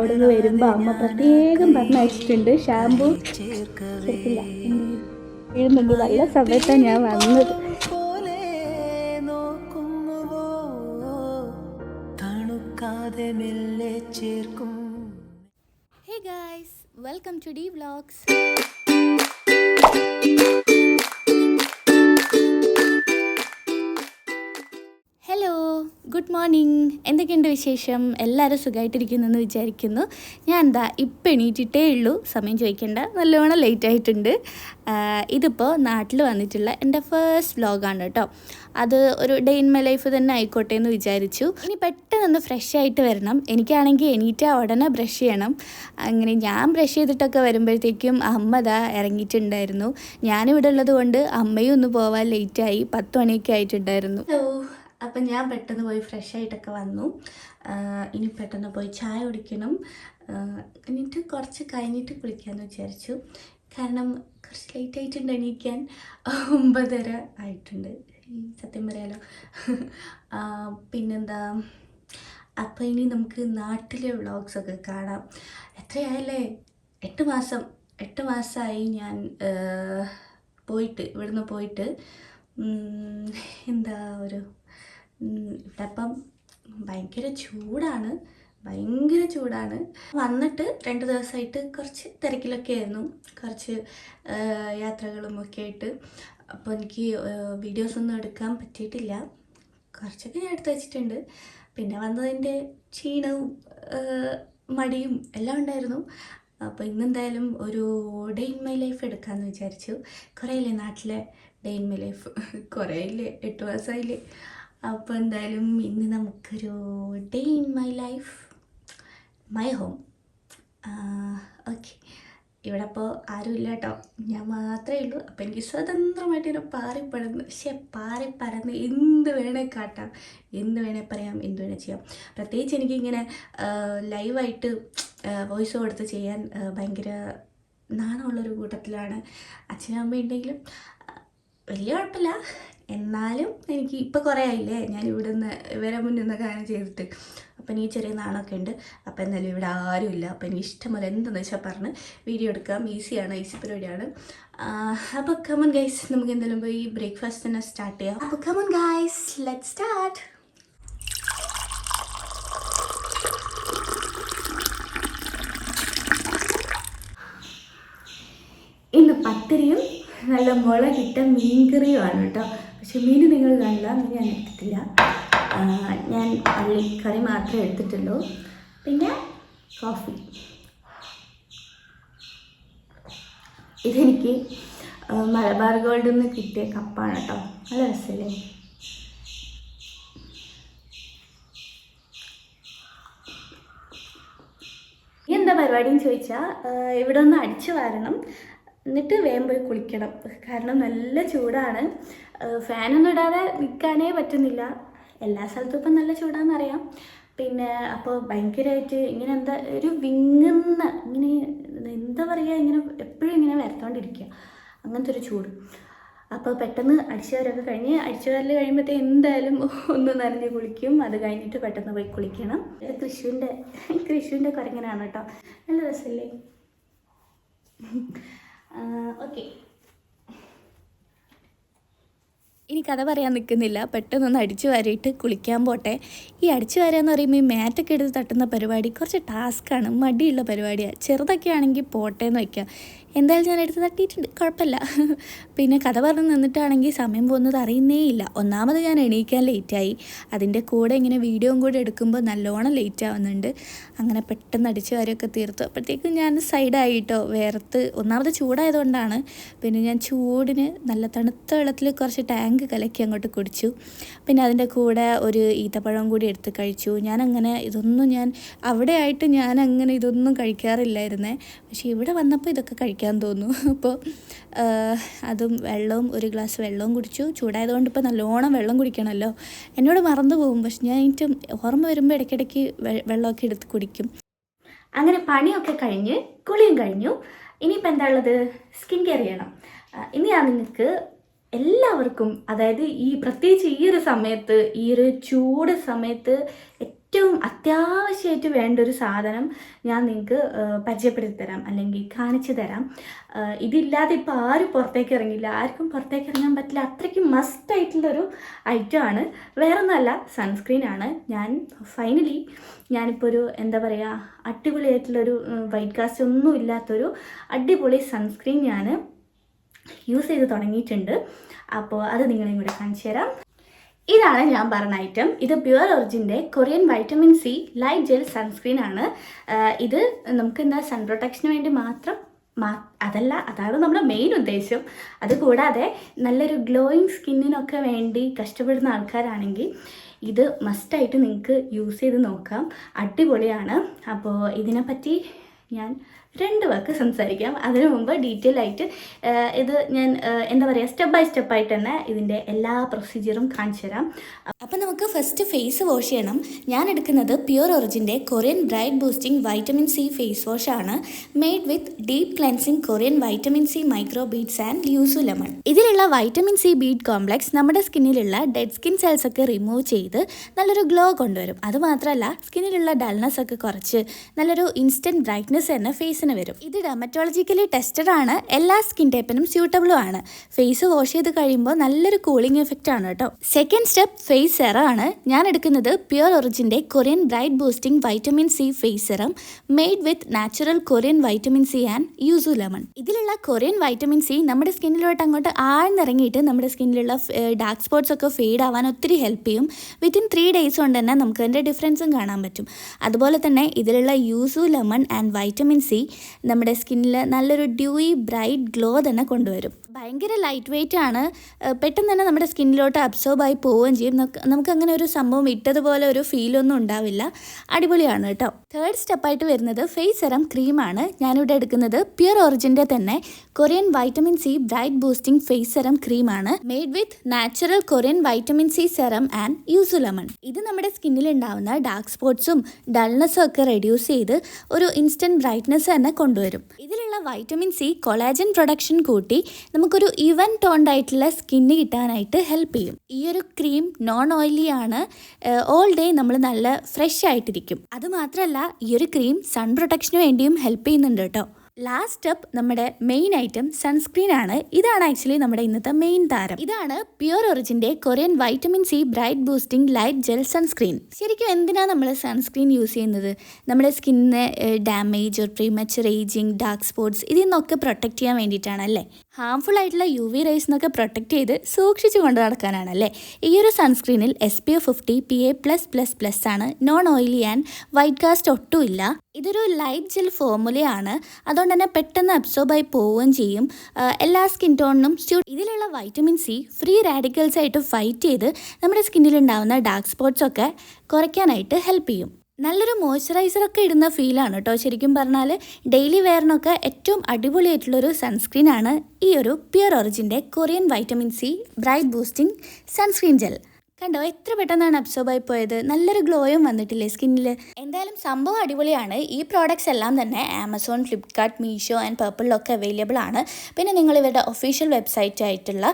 അവിടെ നിന്ന് വരുമ്പോൾ അമ്മ പ്രത്യേകം പറഞ്ഞയച്ചിട്ടുണ്ട് ഷാമ്പു ചേർക്കില്ല വീഴുന്നുണ്ട്. നല്ല സമയത്താണ് ഞാൻ വന്നത്. Hey guys, welcome to D Vlogs. Hello, good morning. എന്തൊക്കെയുണ്ട് വിശേഷം? എല്ലാവരും സുഖമായിട്ടിരിക്കുന്നെന്ന് വിചാരിക്കുന്നു. ഞാൻ എന്താ ഇപ്പം എണീറ്റിട്ടേ ഉള്ളൂ. സമയം ചോദിക്കേണ്ട, നല്ലോണം ലേറ്റ് ആയിട്ടുണ്ട്. ഇതിപ്പോൾ നാട്ടിൽ വന്നിട്ടുള്ള എൻ്റെ ഫസ്റ്റ് വ്ലോഗാണ് കേട്ടോ. അത് ഒരു ഡേ ഇൻ മൈ ലൈഫ് തന്നെ ആയിക്കോട്ടെ എന്ന് വിചാരിച്ചു. ഇനി പെട്ടെന്ന് ഫ്രഷ് ആയിട്ട് വരണം. എനിക്കാണെങ്കിൽ എണീറ്റാൽ ഉടനെ ബ്രഷ് ചെയ്യണം. അങ്ങനെ ഞാൻ ബ്രഷ് ചെയ്തിട്ടൊക്കെ വരുമ്പോഴത്തേക്കും അമ്മ ദാ ഇറങ്ങിയിട്ടുണ്ടായിരുന്നു. ഞാനിവിടെ ഉള്ളത് കൊണ്ട് അമ്മയും ഒന്ന് പോവാൻ ലേറ്റായി. 10 മണിയൊക്കെ ആയിട്ടുണ്ടായിരുന്നു. അപ്പം ഞാൻ പെട്ടെന്ന് പോയി ഫ്രഷ് ആയിട്ടൊക്കെ വന്നു. ഇനി പെട്ടെന്ന് പോയി ചായ കുടിക്കണം. എന്നിട്ട് കുറച്ച് കഴിഞ്ഞിട്ട് കുളിക്കാമെന്ന് വിചാരിച്ചു. കാരണം കുറച്ച് ലേറ്റ് ആയിട്ടുണ്ട് എണീക്കാൻ. 9:30 ആയിട്ടുണ്ട്, സത്യം പറയാലോ. പിന്നെന്താ, അപ്പോൾ ഇനി നമുക്ക് നാട്ടിലെ വ്ളോഗ്സൊക്കെ കാണാം. എത്രയായല്ലേ? 8 മാസമായി ഞാൻ ഇവിടുന്ന് പോയിട്ട്. എന്താ ഇവിടെ ഇപ്പം ഭയങ്കര ചൂടാണ്. വന്നിട്ട് 2 ദിവസമായിട്ട് കുറച്ച് തിരക്കിലൊക്കെ ആയിരുന്നു, കുറച്ച് യാത്രകളും ഒക്കെ ആയിട്ട്. അപ്പോൾ എനിക്ക് വീഡിയോസൊന്നും എടുക്കാൻ പറ്റിയിട്ടില്ല. കുറച്ചൊക്കെ ഞാൻ എടുത്ത് വെച്ചിട്ടുണ്ട്. പിന്നെ വന്നതിൻ്റെ ക്ഷീണവും മടിയും എല്ലാം ഉണ്ടായിരുന്നു. അപ്പോൾ ഇന്നെന്തായാലും ഒരു ഡേ ഇൻ മൈ ലൈഫ് എടുക്കാമെന്ന് വിചാരിച്ചു. കുറേയില്ലേ നാട്ടിലെ ഡേ ഇൻ മൈ ലൈഫ്, കുറേയില്ലേ, 8 മാസമായില്ലേ. അപ്പോൾ എന്തായാലും ഇന്ന് നമുക്കൊരു day in my life, my home. Okay, ഇവിടെ അപ്പോൾ ആരുമില്ല കേട്ടോ, ഞാൻ മാത്രമേ ഉള്ളൂ. അപ്പോൾ എനിക്ക് സ്വതന്ത്രമായിട്ട് ഇങ്ങനെ പാറിപ്പറന്ന് എന്ത് വേണേൽ കാട്ടാം, എന്ത് വേണേൽ പറയാം, എന്ത് വേണേൽ ചെയ്യാം. പ്രത്യേകിച്ച് എനിക്കിങ്ങനെ ലൈവായിട്ട് വോയിസ് കൊടുത്ത് ചെയ്യാൻ ഭയങ്കര നാണമുള്ളൊരു കൂട്ടത്തിലാണ്. അച്ഛനും അമ്മയും ഉണ്ടെങ്കിലും വലിയ കുഴപ്പമില്ല. എന്നാലും എനിക്ക് ഇപ്പോൾ കുറേ ആയില്ലേ ഞാൻ ഇവരെ മുന്നിൽ നിന്നൊക്കെ അങ്ങനെ ചെയ്തിട്ട്. അപ്പം എനിക്ക് ചെറിയ നാണമൊക്കെ ഉണ്ട്. അപ്പോൾ എന്തായാലും ഇവിടെ ആരുമില്ല. അപ്പോൾ എനിക്ക് ഇഷ്ടംപോലെ എന്തെന്ന് വെച്ചാൽ പറഞ്ഞ് വീഡിയോ എടുക്കാം. ഈസി പരിപാടിയാണ്. അപ്പോൾ കമൺ ഗൈസ്, നമുക്ക് എന്തായാലും പോയി ബ്രേക്ക്ഫാസ്റ്റ് തന്നെ സ്റ്റാർട്ട് ചെയ്യാം. അപ്പോൾ കമൺ ഗൈസ്, ലെറ്റ്സ് സ്റ്റാർട്ട്. ഇന്ന് പത്തിരിയും നല്ല മുളകിട്ട മീൻകറിയുമാണ് കേട്ടോ. പക്ഷെ മീൻ നിങ്ങൾ കാണില്ല, മീൻ ഞാൻ എടുത്തിട്ടില്ല. ഞാൻ കറി മാത്രമേ എടുത്തിട്ടുള്ളൂ. പിന്നെ കോഫി. ഇതെനിക്ക് മലബാർ ഗോൾഡിൽ നിന്ന് കിട്ടിയ കപ്പാണ് കേട്ടോ. നല്ല രസമല്ലേ? എന്താ പരിപാടിയെന്ന് ചോദിച്ചാൽ, ഇവിടെ ഒന്ന് അടിച്ചു വാരണം, എന്നിട്ട് വേഗം പോയി കുളിക്കണം. കാരണം നല്ല ചൂടാണ്. ഫാനൊന്നും ഇടാതെ നിൽക്കാനേ പറ്റുന്നില്ല. എല്ലാ സ്ഥലത്തും ഇപ്പം നല്ല ചൂടാണെന്നറിയാം. പിന്നെ അപ്പോൾ ഭയങ്കരമായിട്ട് ഇങ്ങനെ എന്താ ഒരു വിങ്ങുന്ന, ഇങ്ങനെ എന്താ പറയുക, ഇങ്ങനെ എപ്പോഴും ഇങ്ങനെ വരത്തോണ്ടിരിക്കുക, അങ്ങനത്തെ ഒരു ചൂട്. അപ്പോൾ പെട്ടെന്ന് അടിച്ചുവാരൊക്കെ കഴിഞ്ഞ്, അടിച്ചുവാരൽ കഴിയുമ്പോഴത്തേ എന്തായാലും ഒന്ന് നനഞ്ഞ് കുളിക്കും. അത് കഴിഞ്ഞിട്ട് പെട്ടെന്ന് പോയി കുളിക്കണം. ഇത് കൃഷുവിൻ്റെ കുരങ്ങനാണ് കേട്ടോ. നല്ല രസമല്ലേ? ഓക്കെ, ഇനി കഥ പറയാൻ നിൽക്കുന്നില്ല, പെട്ടെന്നൊന്ന് അടിച്ചു വാരിയിട്ട് കുളിക്കാൻ പോട്ടെ. ഈ അടിച്ചു വാരാന്ന് പറയുമ്പോൾ ഈ മാറ്റൊക്കെ എടുത്ത് തട്ടുന്ന പരിപാടി കുറച്ച് ടാസ്ക്കാണ്, മടിയുള്ള പരിപാടിയാണ്. ചെറുതൊക്കെ ആണെങ്കിൽ പോട്ടെ എന്ന് വയ്ക്കാം. എന്തായാലും ഞാൻ എടുത്ത് തട്ടിയിട്ടുണ്ട്, കുഴപ്പമില്ല. പിന്നെ കഥ പറഞ്ഞ് നിന്നിട്ടാണെങ്കിൽ സമയം പോകുന്നത് അറിയുന്നേ ഇല്ല. ഒന്നാമത് ഞാൻ എണീക്കാൻ ലേറ്റായി, അതിൻ്റെ കൂടെ ഇങ്ങനെ വീഡിയോയും കൂടെ എടുക്കുമ്പോൾ നല്ലോണം ലേറ്റ് ആവുന്നുണ്ട്. അങ്ങനെ പെട്ടെന്ന് അടിച്ചു വാരിയൊക്കെ തീർത്തു. അപ്പോഴത്തേക്കും ഞാൻ സൈഡായിട്ടോ, വേർത്ത്. ഒന്നാമത് ചൂടായതുകൊണ്ടാണ്. പിന്നെ ഞാൻ ചൂടിന് നല്ല തണുത്ത വെള്ളത്തിൽ കുറച്ച് ടാങ്ക് കലക്കി അങ്ങോട്ട് കുടിച്ചു. പിന്നെ അതിൻ്റെ കൂടെ ഒരു ഈത്തപ്പഴം കൂടി എടുത്ത് കഴിച്ചു. ഞാൻ അവിടെ ആയിട്ട് ഞാനങ്ങനെ ഇതൊന്നും കഴിക്കാറില്ലായിരുന്നേ. പക്ഷേ ഇവിടെ വന്നപ്പോൾ ഇതൊക്കെ കഴിക്കാൻ തോന്നുന്നു. അപ്പോൾ അതും വെള്ളവും, ഒരു ഗ്ലാസ് വെള്ളവും കുടിച്ചു. ചൂടായതുകൊണ്ട് ഇപ്പോൾ നല്ലോണം വെള്ളം കുടിക്കണമല്ലോ. എന്നോട് മറന്നു പോകും, പക്ഷെ ഞാൻ എനിക്ക് ഓർമ്മ വരുമ്പോൾ ഇടയ്ക്കിടയ്ക്ക് വെള്ളമൊക്കെ എടുത്ത് കുടിക്കും. അങ്ങനെ പണിയൊക്കെ കഴിഞ്ഞ് കുളിയും കഴിഞ്ഞു. ഇനിയിപ്പോൾ എന്താ ഉള്ളത്? സ്കിൻ കെയർ ചെയ്യണം. ഇനി ഞാൻ നിങ്ങൾക്ക് എല്ലാവർക്കും, അതായത് പ്രത്യേകിച്ച് ഈ ഒരു ചൂട് സമയത്ത് ഏറ്റവും അത്യാവശ്യമായിട്ട് വേണ്ട ഒരു സാധനം ഞാൻ നിങ്ങൾക്ക് പരിചയപ്പെടുത്തി തരാം, അല്ലെങ്കിൽ കാണിച്ചു തരാം. ഇതില്ലാതെ ഇപ്പോൾ ആരും പുറത്തേക്ക് ഇറങ്ങില്ല, ആർക്കും പുറത്തേക്ക് ഇറങ്ങാൻ പറ്റില്ല, അത്രയ്ക്കും മസ്റ്റായിട്ടുള്ളൊരു ഐറ്റമാണ്. വേറൊന്നുമല്ല, സൺസ്ക്രീനാണ്. ഫൈനലി ഞാനിപ്പോൾ ഒരു എന്താ പറയുക, അടിപൊളിയായിട്ടുള്ളൊരു വൈറ്റ് കാസ്റ്റ് ഒന്നും ഇല്ലാത്തൊരു അടിപൊളി സൺസ്ക്രീൻ ഞാൻ യൂസ് ചെയ്ത് തുടങ്ങിയിട്ടുണ്ട്. അപ്പോൾ അത് നിങ്ങളെയും കൂടെ കാണിച്ചു തരാം. ഇതാണ് ഞാൻ പറഞ്ഞ ഐറ്റം. ഇത് പ്യുവർ ഒറിജിൻ്റെ Korean vitamin C light gel sunscreen ആണ്. ഇത് നമുക്ക് എന്താ സൺ പ്രൊട്ടക്ഷന് വേണ്ടി മാത്രം അതാണ് നമ്മുടെ മെയിൻ ഉദ്ദേശം. അതുകൂടാതെ നല്ലൊരു ഗ്ലോയിങ് സ്കിന്നിനൊക്കെ വേണ്ടി കഷ്ടപ്പെടുന്ന ആൾക്കാരാണെങ്കിൽ ഇത് മസ്റ്റായിട്ട് നിങ്ങൾക്ക് യൂസ് ചെയ്ത് നോക്കാം. അടിപൊളിയാണ്. അപ്പോൾ ഇതിനെപ്പറ്റി ഞാൻ 2 വാക്ക് സംസാരിക്കാം. അതിനു മുമ്പ് ഡീറ്റെയിൽ ആയിട്ട് ഇത് ഞാൻ എന്താ പറയുക, സ്റ്റെപ്പ് ബൈ സ്റ്റെപ്പായിട്ട് തന്നെ ഇതിൻ്റെ എല്ലാ പ്രൊസീജിയറും കാണിച്ചു തരാം. അപ്പം നമുക്ക് ഫസ്റ്റ് ഫേസ് വാഷ് ചെയ്യണം. ഞാൻ എടുക്കുന്നത് പ്യുവർ ഒറിജിൻ്റെ Korean bright boosting vitamin C face wash ആണ്. Made with deep cleansing Korean vitamin C micro beads and yuzu lemon. ഇതിലുള്ള വൈറ്റമിൻ സി ബീഡ് കോംപ്ലക്സ് നമ്മുടെ സ്കിന്നിലുള്ള ഡെഡ് സ്കിൻ സെൽസ് ഒക്കെ റിമൂവ് ചെയ്ത് നല്ലൊരു ഗ്ലോ കൊണ്ടുവരും. അതുമാത്രമല്ല, സ്കിന്നിലുള്ള ഡൾനെസ് ഒക്കെ കുറച്ച് നല്ലൊരു ഇൻസ്റ്റൻറ്റ് ബ്രൈറ്റ്നെസ് തന്നെ ഫേസിന് വരും. ഇത് ഡെർമറ്റോളജിക്കലി ടെസ്റ്റഡ് ആണ്, എല്ലാ സ്കിൻ ടൈപ്പിനും സ്യൂട്ടബിളും ആണ്. ഫേസ് വാഷ് ചെയ്ത് കഴിയുമ്പോൾ നല്ലൊരു കൂളിംഗ് എഫക്റ്റ് ആണ് കേട്ടോ. സെക്കൻഡ് സ്റ്റെപ്പ് ഫേസ് സെറം ആണ്. ഞാൻ എടുക്കുന്നത് പ്യുവർ ഒറിജിൻ്റെ Korean bright boosting vitamin C face serum made with natural Korean vitamin C and yuzu lemon. ഇതിലുള്ള കൊറിയൻ വൈറ്റമിൻ സി നമ്മുടെ സ്കിന്നിലോട്ട് അങ്ങോട്ട് ആഴ്ന്നിറങ്ങിയിട്ട് നമ്മുടെ സ്കിന്നിലുള്ള ഡാർക്ക് സ്പോട്ട്സ് ഒക്കെ ഫെയ്ഡ് ആവാൻ ഒത്തിരി ഹെൽപ്പ് ചെയ്യും. വിത്തിൻ 3 days കൊണ്ട് തന്നെ നമുക്ക് അതിൻ്റെ ഡിഫറൻസും കാണാൻ പറ്റും. അതുപോലെ തന്നെ ഇതിലുള്ള യൂസു ലെമൺ ആൻഡ് വൈറ്റമിൻ സി നമ്മുടെ സ്കിന്നിൽ നല്ലൊരു ഡ്യൂയി ബ്രൈറ്റ് ഗ്ലോ തന്നെ കൊണ്ടുവരും. ഭയങ്കര ലൈറ്റ് വെയിറ്റ് ആണ്, പെട്ടെന്ന് തന്നെ നമ്മുടെ സ്കിന്നിലോട്ട് അബ്സോർബ് ആയി പോവുകയും ചെയ്യും. നമുക്കങ്ങനെ ഒരു സംഭവം ഇട്ടതുപോലെ ഒരു ഫീലൊന്നും ഉണ്ടാവില്ല. അടിപൊളിയാണ് കേട്ടോ. തേർഡ് സ്റ്റെപ്പായിട്ട് വരുന്നത് ഫേസ് സെറം ക്രീമാണ്. ഞാനിവിടെ എടുക്കുന്നത് പ്യുവർ ഒറിജിൻ്റെ തന്നെ Korean vitamin C bright boosting face serum ക്രീമാണ്. Made with natural Korean vitamin C serum and yuzu lemon. ഇത് നമ്മുടെ സ്കിന്നിൽ ഉണ്ടാവുന്ന ഡാർക്ക് സ്പോട്ട്സും ഡൾനെസ്സും ഒക്കെ റെഡ്യൂസ് ചെയ്ത് ഒരു ഇൻസ്റ്റൻറ്റ് ബ്രൈറ്റ്നെസ് തന്നെ കൊണ്ടുവരും. ഇതിലുള്ള വൈറ്റമിൻ സി കൊളാജൻ പ്രൊഡക്ഷൻ കൂട്ടി നമുക്കൊരു ഈവൻ ടോൺഡ് ആയിട്ടുള്ള സ്കിന്ന് കിട്ടാനായിട്ട് ഹെൽപ്പ് ചെയ്യും. ഈ ഒരു ക്രീം നോൺ ഓയിലി ആണ്. ഓൾ ഡേ നമ്മൾ നല്ല ഫ്രഷ് ആയിട്ടിരിക്കും. അതുമാത്രമല്ല, ഈ ഒരു ക്രീം സൺ പ്രൊട്ടക്ഷന് വേണ്ടിയും ഹെൽപ്പ് ചെയ്യുന്നുണ്ട് കേട്ടോ. ലാസ്റ്റ് സ്റ്റെപ്പ് നമ്മുടെ മെയിൻ ഐറ്റം സൺസ്ക്രീൻ ആണ്. ഇതാണ് ആക്ച്വലി നമ്മുടെ ഇന്നത്തെ മെയിൻ താരം. ഇതാണ് പ്യുവർ ഒറിജിൻ്റെ Korean vitamin C bright boosting light gel sunscreen. ശരിക്കും എന്തിനാണ് നമ്മൾ സൺസ്ക്രീൻ യൂസ് ചെയ്യുന്നത്? നമ്മുടെ സ്കിന്നിന് damage, premature ageing, dark spots ഇതിൽ നിന്നൊക്കെ പ്രൊട്ടക്റ്റ് ചെയ്യാൻ വേണ്ടിയിട്ടാണ് അല്ലേ? ഹാംഫുൾ ആയിട്ടുള്ള UV റേസ് എന്നൊക്കെ പ്രൊട്ടക്റ്റ് ചെയ്ത് സൂക്ഷിച്ചു കൊണ്ട് നടക്കാനാണല്ലേ. ഈ ഒരു സൺസ്ക്രീനിൽ SPF 50 PA+++ ആണ്. Non oily and white cast ഒട്ടും ഇല്ല. ഇതൊരു ലൈറ്റ് ജെൽ ഫോർമുലയാണ്. അതുകൊണ്ട് തന്നെ പെട്ടെന്ന് അബ്സോർബായി പോവുകയും ചെയ്യും. എല്ലാ സ്കിൻ ടോണിനും ഇതിലുള്ള വൈറ്റമിൻ സി ഫ്രീ റാഡിക്കൽസ് ആയിട്ട് ഫൈറ്റ് ചെയ്ത് നമ്മുടെ സ്കിന്നിലുണ്ടാവുന്ന ഡാർക്ക് സ്പോട്ട്സ് ഒക്കെ കുറയ്ക്കാനായിട്ട് ഹെൽപ്പ് ചെയ്യും. നല്ലൊരു മോയ്സ്ചറൈസറൊക്കെ ഇടുന്ന ഫീലാണ് കേട്ടോ. ശരിക്കും പറഞ്ഞാൽ ഡെയിലി വെയറിനൊക്കെ ഏറ്റവും അടിപൊളിയായിട്ടുള്ളൊരു സൺസ്ക്രീനാണ് ഈ ഒരു പ്യുവർ ഒറിജിൻ്റെ Korean vitamin C bright boosting sunscreen gel. കണ്ടോ എത്ര പെട്ടെന്നാണ് അബ്സോർബായി പോയത്. നല്ലൊരു ഗ്ലോയും വന്നിട്ടില്ലേ സ്കിന്നിൽ. എന്തായാലും സംഭവം അടിപൊളിയാണ്. ഈ പ്രോഡക്റ്റ്സ് എല്ലാം തന്നെ ആമസോൺ, ഫ്ലിപ്കാർട്ട്, മീഷോ ആൻഡ് പർപ്പിളിലൊക്കെ അവൈലബിൾ ആണ്. പിന്നെ നിങ്ങൾ ഇവരുടെ ഒഫീഷ്യൽ വെബ്സൈറ്റ് ആയിട്ടുള്ള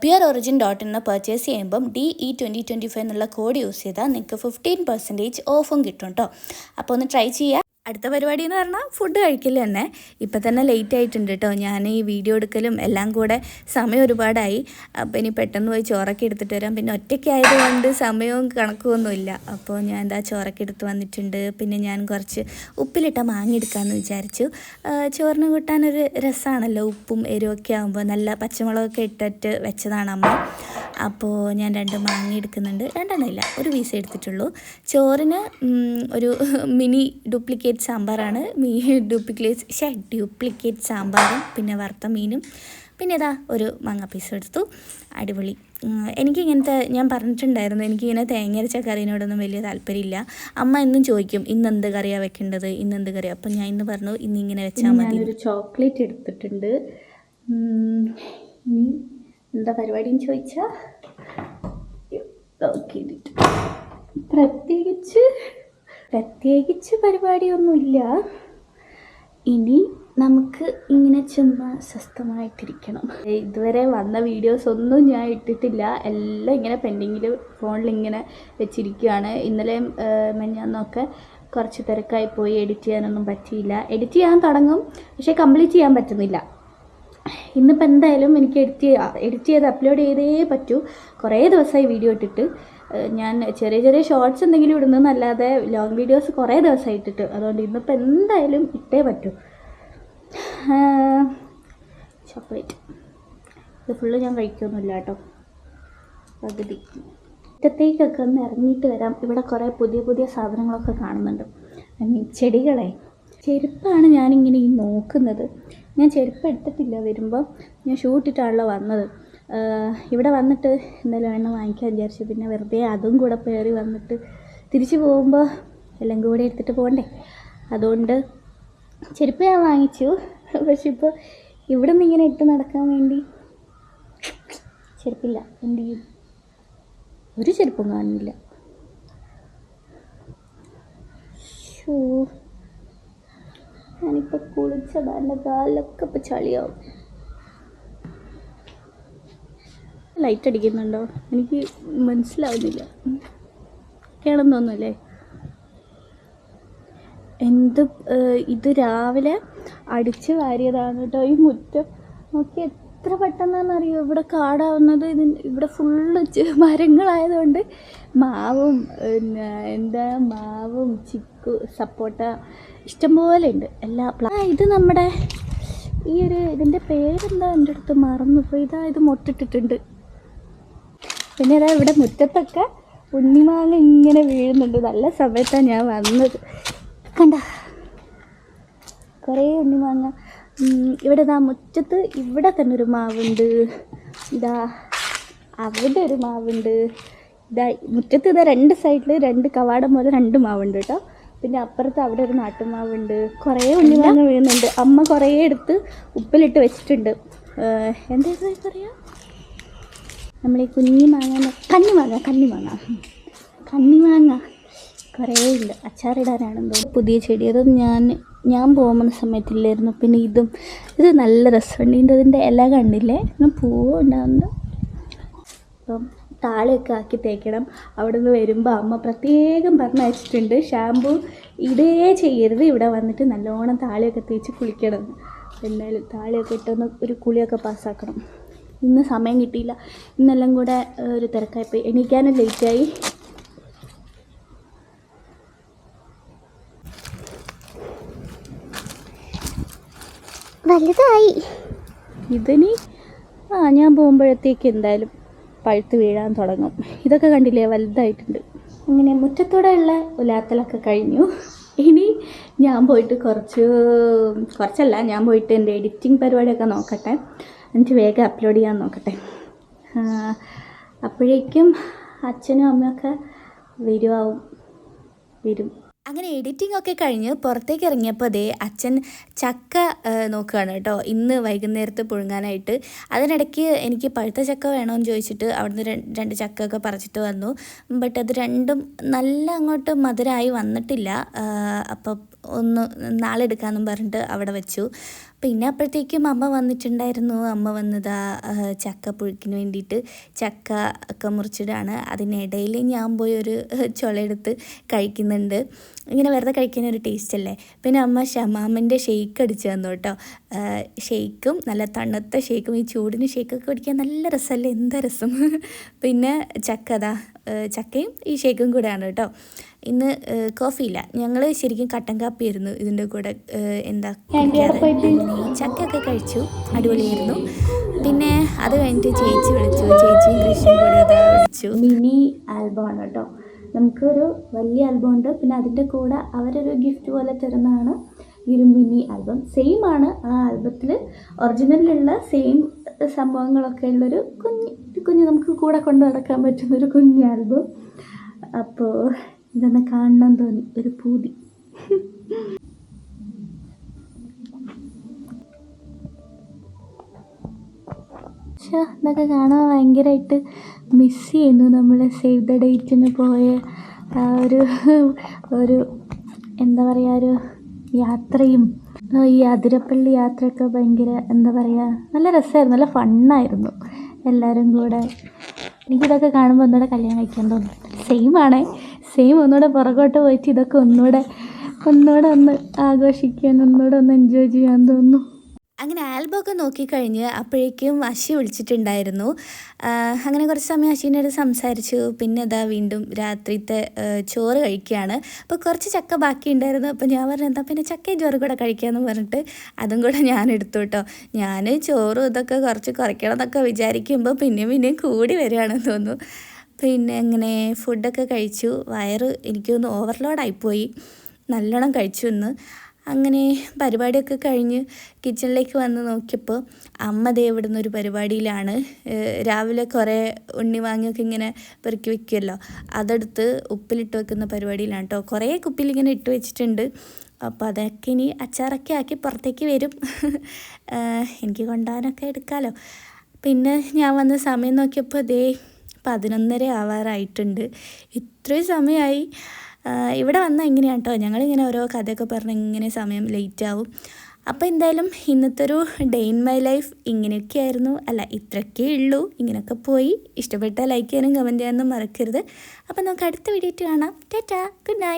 pureorigin.in പർച്ചേസ് ചെയ്യുമ്പം DE2025 എന്നുള്ള കോഡ് യൂസ് ചെയ്താൽ നിങ്ങൾക്ക് 15% ഓഫും കിട്ടും കേട്ടോ. അപ്പോൾ ഒന്ന് ട്രൈ ചെയ്യുക. അടുത്ത പരിപാടി എന്ന് പറഞ്ഞാൽ ഫുഡ് കഴിക്കൽ തന്നെ. ഇപ്പം തന്നെ ലേറ്റ് ആയിട്ടുണ്ട് കേട്ടോ. ഞാൻ ഈ വീഡിയോ എടുക്കലും എല്ലാം കൂടെ സമയം ഒരുപാടായി. അപ്പോൾ ഇനി പെട്ടെന്ന് പോയി ചോറൊക്കെ എടുത്തിട്ട് വരാം. പിന്നെ ഒറ്റയ്ക്ക് ആയതുകൊണ്ട് സമയവും കണക്കുമൊന്നുമില്ല. അപ്പോൾ ഞാൻ എന്താ ചോറൊക്കെ എടുത്ത് വന്നിട്ടുണ്ട്. പിന്നെ ഞാൻ കുറച്ച് ഉപ്പിലിട്ട മാങ്ങ എടുക്കാമെന്ന് വിചാരിച്ചു. ചോറിന് കൂട്ടാനൊരു രസമാണല്ലോ, ഉപ്പും എരിവൊക്കെ ആകുമ്പോൾ. നല്ല പച്ചമുളകൊക്കെ ഇട്ടിട്ട് വെച്ചതാണ് അമ്മ. അപ്പോൾ ഞാൻ 2 മാങ്ങ എടുക്കുന്നുണ്ട്. 2 ഇല്ല, 1 പീസ് എടുത്തിട്ടുള്ളൂ. ചോറിന് ഒരു മിനി ഡ്യൂപ്ലിക്കേറ്റ് സാമ്പാറാണ്. ഡ്യൂപ്ലിക്കേറ്റ് സാമ്പാറും പിന്നെ വറുത്ത മീനും പിന്നെ ഇതാ ഒരു മാങ്ങ പീസ് എടുത്തു. അടിപൊളി. എനിക്കിങ്ങനത്തെ ഞാൻ പറഞ്ഞിട്ടുണ്ടായിരുന്നു, എനിക്കിങ്ങനെ തേങ്ങ അരച്ച കറീനോടൊന്നും വലിയ താല്പര്യമില്ല. അമ്മ എന്നും ചോദിക്കും ഇന്നെന്ത് കറിയാണ് വെക്കേണ്ടത്, ഇന്നെന്ത് കറിയാണ്. അപ്പം ഞാൻ ഇന്ന് പറഞ്ഞു ഇന്നിങ്ങനെ വെച്ചാൽ മതി. ഞാനൊരു ചോക്ലേറ്റ് എടുത്തിട്ടുണ്ട്. എന്താ പരിപാടി എന്ന് ചോദിച്ചാൽ പ്രത്യേകിച്ച് പരിപാടിയൊന്നുമില്ല. ഇനി നമുക്ക് ഇങ്ങനെ ചുമ്മാ സ്വസ്ഥമായിട്ടിരിക്കണം. ഇതുവരെ വന്ന വീഡിയോസ് ഒന്നും ഞാൻ ഇട്ടിട്ടില്ല, എല്ലാം ഇങ്ങനെ പെൻഡിങ്ങിൽ ഫോണിൽ ഇങ്ങനെ വെച്ചിരിക്കുകയാണ്. ഇന്നലെയും മെഞ്ഞാന്നൊക്കെ കുറച്ച് തിരക്കായി പോയി, എഡിറ്റ് ചെയ്യാനൊന്നും പറ്റിയില്ല. എഡിറ്റ് ചെയ്യാൻ തുടങ്ങും, പക്ഷേ കംപ്ലീറ്റ് ചെയ്യാൻ പറ്റുന്നില്ല. ഇന്നിപ്പോൾ എന്തായാലും എനിക്ക് എഡിറ്റ് ചെയ്ത് അപ്ലോഡ് ചെയ്തേ പറ്റൂ. കുറേ ദിവസമായി വീഡിയോ ഇട്ടിട്ട്. ഞാൻ ചെറിയ ചെറിയ ഷോർട്സ് എന്തെങ്കിലും ഇടുന്നതെന്നല്ലാതെ ലോങ് വീഡിയോസ് കുറേ ദിവസമായി ഇട്ടിട്ട്. അതുകൊണ്ട് ഇന്നിപ്പോൾ എന്തായാലും ഇട്ടേ പറ്റൂ. ചോക്ലേറ്റ് ഇത് ഫുള്ള് ഞാൻ കഴിക്കൊന്നുമില്ല കേട്ടോ, പകുതി. മുറ്റത്തേക്കൊക്കെ ഒന്ന് ഇറങ്ങിയിട്ട് വരാം. ഇവിടെ കുറേ പുതിയ പുതിയ സാധനങ്ങളൊക്കെ കാണുന്നുണ്ട്. ചെടികളെ, ചെരുപ്പാണ് ഞാനിങ്ങനെ ഈ നോക്കുന്നത്. ഞാൻ ചെരുപ്പ് എടുത്തിട്ടില്ല. വരുമ്പോൾ ഞാൻ ഷൂ ഇട്ടിട്ടാണല്ലോ വന്നത്. ഇവിടെ വന്നിട്ട് എന്തായാലും എണ്ണ വാങ്ങിക്കാൻ വിചാരിച്ചു. പിന്നെ വെറുതെ അതും കൂടെ പേറി വന്നിട്ട് തിരിച്ച് പോകുമ്പോൾ എല്ലാം കൂടെ എടുത്തിട്ട് പോകണ്ടേ. അതുകൊണ്ട് ചെരുപ്പ് ഞാൻ വാങ്ങിച്ചു. പക്ഷെ ഇപ്പോൾ ഇവിടെ നിന്ന് ഇങ്ങനെ ഇട്ട് നടക്കാൻ വേണ്ടി ചെരുപ്പില്ല. എന്ത് ചെയ്യും? ഒരു ചെരുപ്പും കാണുന്നില്ല. ഷൂ ഞാനിപ്പോൾ കുളിച്ചതാ, എൻ്റെ കാലിലൊക്കെ ഇപ്പോൾ ചളിയാവും. ലൈറ്റ് അടിക്കുന്നുണ്ടോ? എനിക്ക് മനസ്സിലാവുന്നില്ല. കേണെന്ന് തോന്നുന്നല്ലേ? ഇത് രാവിലെ അടിച്ച് വാരിയതാണ് കേട്ടോ. ഈ മുറ്റം നോക്കി എത്ര പെട്ടെന്നാണെന്നറിയോ ഇവിടെ കാടാവുന്നത്. ഇവിടെ ഫുള്ള് മരങ്ങളായതുകൊണ്ട് മാവും മാവും ചിക്കു സപ്പോട്ട ഇഷ്ടംപോലെ ഉണ്ട്. ഇത് നമ്മുടെ ഇതിൻ്റെ പേരെന്താ എൻ്റെ അടുത്ത് മറന്നുപോയി. ഇത് മൊട്ടിട്ടിട്ടുണ്ട്. പിന്നെ ഇവിടെ മുറ്റത്തൊക്കെ ഉണ്ണിമാങ്ങ ഇങ്ങനെ വീഴുന്നുണ്ട്. നല്ല സമയത്താണ് ഞാൻ വന്നത്. കണ്ട കുറേ ഉണ്ണിമാങ്ങ. ഇവിടെ മുറ്റത്ത് ഇവിടെ തന്നെ ഒരു മാവുണ്ട്. അവിടെ ഒരു മാവുണ്ട്. മുറ്റത്ത് രണ്ട് സൈഡിൽ രണ്ട് കവാടം പോലെ രണ്ട് മാവുണ്ട് കേട്ടോ. പിന്നെ അപ്പുറത്ത് അവിടെ ഒരു നാട്ടുമാവുണ്ട്. കുറേ ഉണ്ണിമാങ്ങ വീഴുന്നുണ്ട്. അമ്മ കുറേ എടുത്ത് ഉപ്പിലിട്ട് വെച്ചിട്ടുണ്ട്. എന്താ പറയാ, നമ്മൾ ഈ കുഞ്ഞി മാങ്ങ, കണ്ണിമാങ്ങ കുറേ ഉണ്ട്. അച്ചാറിടാനാണെന്തോ പുതിയ ചെടി. അതൊന്നും ഞാൻ പോകുന്ന സമയത്തില്ലായിരുന്നു. പിന്നെ ഇത് നല്ല രസമുണ്ട്. ഇതിൻ്റെ ഇല കണ്ടില്ലേ, പൂവ് ഉണ്ടാകുന്നത്. അപ്പം താളിയൊക്കെ ആക്കി തേക്കണം. അവിടെ നിന്ന് വരുമ്പോൾ അമ്മ പ്രത്യേകം പറഞ്ഞയച്ചിട്ടുണ്ട്, ഷാമ്പൂ ഇടേ ചെയ്യരുത്, ഇവിടെ വന്നിട്ട് നല്ലോണം താളിയൊക്കെ തേച്ച് കുളിക്കണം. എന്തായാലും താളിയൊക്കെ ഇട്ടൊന്ന് ഒരു കുളിയൊക്കെ പാസ്സാക്കണം. ഇന്ന് സമയം കിട്ടിയില്ല. ഇന്നെല്ലാം കൂടെ ഒരു തിരക്കായിപ്പോയി. എണീക്കാനും ലേറ്റായി. വലുതായി ഇതിനി ഞാൻ പോകുമ്പോഴത്തേക്ക് എന്തായാലും പഴുത്ത് വീഴാൻ തുടങ്ങും. ഇതൊക്കെ കണ്ടില്ലേ, വലുതായിട്ടുണ്ട്. അങ്ങനെ മുറ്റത്തൂടെയുള്ള ഉലാത്തലൊക്കെ കഴിഞ്ഞു. ഇനി ഞാൻ പോയിട്ട് ഞാൻ പോയിട്ട് എൻ്റെ എഡിറ്റിംഗ് പരിപാടിയൊക്കെ നോക്കട്ടെ. എന്നിട്ട് വേഗം അപ്ലോഡ് ചെയ്യാൻ നോക്കട്ടെ. അപ്പോഴേക്കും അച്ഛനും അമ്മയൊക്കെ വരും. അങ്ങനെ എഡിറ്റിംഗ് ഒക്കെ കഴിഞ്ഞ് പുറത്തേക്ക് ഇറങ്ങിയപ്പോൾ അച്ഛൻ ചക്ക നോക്കുകയാണ് കേട്ടോ, ഇന്ന് വൈകുന്നേരത്ത് പുഴുങ്ങാനായിട്ട്. അതിനിടയ്ക്ക് എനിക്ക് പഴുത്ത ചക്ക വേണമെന്ന് ചോദിച്ചിട്ട് അവിടുന്ന് രണ്ട് ചക്കയൊക്കെ പറിച്ചിട്ട് വന്നു. ബട്ട് അത് രണ്ടും നല്ല അങ്ങോട്ട് മധുരമായി വന്നിട്ടില്ല. അപ്പോൾ ഒന്ന് നാളെ എടുക്കാമെന്നും പറഞ്ഞിട്ട് അവിടെ വെച്ചു. പിന്നെ അപ്പോഴത്തേക്കും അമ്മ വന്നിട്ടുണ്ടായിരുന്നു. അമ്മ വന്നതാ ചക്ക പുഴുക്കിന് വേണ്ടിയിട്ട് ചക്ക ഒക്കെ മുറിച്ചിടാണ്. അതിനിടയിൽ ഞാൻ പോയി ഒരു ചുളയെടുത്ത് കഴിക്കുന്നുണ്ട്. ഇങ്ങനെ വെറുതെ കഴിക്കാനൊരു ടേസ്റ്റ് അല്ലേ. പിന്നെ അമ്മ ഷമാമിൻ്റെ ഷെയ്ക്ക് അടിച്ച് തന്നു കേട്ടോ. ഷെയ്ക്കും നല്ല തണുത്ത ഷെയ്ക്കും. ഈ ചൂടിന് ഷെയ്ക്കൊക്കെ കുടിക്കാൻ നല്ല രസമല്ലേ, എന്താ രസം. പിന്നെ ചക്കയും ഈ ഷെയ്ക്കും കൂടെയാണ് കേട്ടോ. ഇന്ന് കോഫിയില്ല, ഞങ്ങൾ ശരിക്കും കട്ടൻ കാപ്പിയായിരുന്നു ഇതിൻ്റെ കൂടെ. ചക്കയൊക്കെ കഴിച്ചു, അടിപൊളിയായിരുന്നു. പിന്നെ അത് കഴിഞ്ഞിട്ട് ചേച്ചി വിളിച്ചു. ചേച്ചിയും കൃഷിയും കൂടെ വിളിച്ചു. മിനി ആൽബമാണ് കേട്ടോ. നമുക്കൊരു വലിയ ആൽബം ഉണ്ട്. പിന്നെ അതിൻ്റെ കൂടെ അവരൊരു ഗിഫ്റ്റ് പോലെ തരുന്നതാണ് ഈ ഒരു മിനി ആൽബം. സെയിം ആണ്. ആ ആൽബത്തിൽ ഒറിജിനലിലുള്ള സെയിം സംഭവങ്ങളൊക്കെ ഉള്ളൊരു കുഞ്ഞ് നമുക്ക് കൂടെ കൊണ്ടു നടക്കാൻ പറ്റുന്നൊരു കുഞ്ഞ് ആൽബം. അപ്പോൾ ഇതൊന്ന് കാണണം തോന്നി, ഒരു പൂതി. പക്ഷേ ഇതൊക്കെ കാണാൻ ഭയങ്കരമായിട്ട് മിസ് ചെയ്യുന്നു. നമ്മൾ സേവ് ദ ഡേറ്റിന് പോയ ആ ഒരു എന്താ പറയുക, ഒരു യാത്രയും ഈ അതിരപ്പള്ളി യാത്രയൊക്കെ ഭയങ്കര എന്താ പറയുക, നല്ല രസമായിരുന്നു, നല്ല ഫണ്ണായിരുന്നു എല്ലാവരും കൂടെ. എനിക്കിതൊക്കെ കാണുമ്പോൾ ഒന്നുകൂടെ കല്യാണം കഴിക്കാൻ തോന്നും. സെയിം ഒന്നുകൂടെ പുറകോട്ട് പോയിട്ട് ഇതൊക്കെ ഒന്നുകൂടെ ഒന്ന് ആഘോഷിക്കാൻ, ഒന്നുകൂടെ ഒന്ന് എൻജോയ് ചെയ്യാൻ തോന്നുന്നു. അങ്ങനെ ആൽബമൊക്കെ നോക്കിക്കഴിഞ്ഞ് അപ്പോഴേക്കും അശി വിളിച്ചിട്ടുണ്ടായിരുന്നു. അങ്ങനെ കുറച്ച് സമയം അശീൻ്റെ അടുത്ത് സംസാരിച്ചു. പിന്നെ ഇതാ വീണ്ടും രാത്രിത്തെ ചോറ് കഴിക്കുകയാണ്. അപ്പോൾ കുറച്ച് ചക്ക ബാക്കി ഉണ്ടായിരുന്നു. അപ്പോൾ ഞാൻ പറഞ്ഞു എന്താ പിന്നെ ചക്കയും ചോറ് കൂടെ കഴിക്കാമെന്ന് പറഞ്ഞിട്ട് അതും കൂടെ ഞാൻ എടുത്തു കേട്ടോ. ഞാൻ ചോറും ഇതൊക്കെ കുറച്ച് കുറയ്ക്കണം എന്നൊക്കെ വിചാരിക്കുമ്പോൾ പിന്നെയും കൂടി വരികയാണെന്ന് തോന്നുന്നു. പിന്നെ അങ്ങനെ ഫുഡൊക്കെ കഴിച്ചു. വയറ് എനിക്കൊന്ന് ഓവർലോഡായിപ്പോയി. നല്ലോണം കഴിച്ചു ഇന്ന്. അങ്ങനെ പരിപാടിയൊക്കെ കഴിഞ്ഞ് കിച്ചണിലേക്ക് വന്ന് നോക്കിയപ്പോൾ അമ്മ ദേ ഇവിടുന്ന് ഒരു പരിപാടിയിലാണ്. രാവിലെ കുറേ ഉണ്ണി വാങ്ങിയൊക്കെ ഇങ്ങനെ പെറുക്കി വെക്കുമല്ലോ, അതെടുത്ത് ഉപ്പിലിട്ട് വെക്കുന്ന പരിപാടിയിലാണ് കേട്ടോ. കുറേ കുപ്പിയിലിങ്ങനെ ഇട്ട് വെച്ചിട്ടുണ്ട്. അപ്പോൾ അതൊക്കെ ഇനി അച്ചാറൊക്കെ ആക്കി പുറത്തേക്ക് വരും. എനിക്ക് കൊണ്ടുപോകാനൊക്കെ എടുക്കാമല്ലോ. പിന്നെ ഞാൻ വന്ന സമയം നോക്കിയപ്പോൾ ദേ 11:30 ആവാറായിട്ടുണ്ട്. ഇത്രയും സമയമായി. ഇവിടെ വന്നാൽ ഇങ്ങനെയാണ് കേട്ടോ, ഞങ്ങളിങ്ങനെ ഓരോ കഥയൊക്കെ പറഞ്ഞ് ഇങ്ങനെ സമയം ലേറ്റ് ആവും. അപ്പോൾ എന്തായാലും ഇന്നത്തെ ഒരു ഡേ ഇൻ മൈ ലൈഫ് ഇങ്ങനെയൊക്കെയായിരുന്നു. അല്ല, ഇത്രയൊക്കെ ഉള്ളൂ. ഇങ്ങനെയൊക്കെ പോയി. ഇഷ്ടപ്പെട്ടാൽ ലൈക്ക് ചെയ്യാനും കമൻറ്റ് ചെയ്യാനും മറക്കരുത്. അപ്പോൾ നമുക്ക് അടുത്ത വീഡിയോ കാണാം. Tata, good night.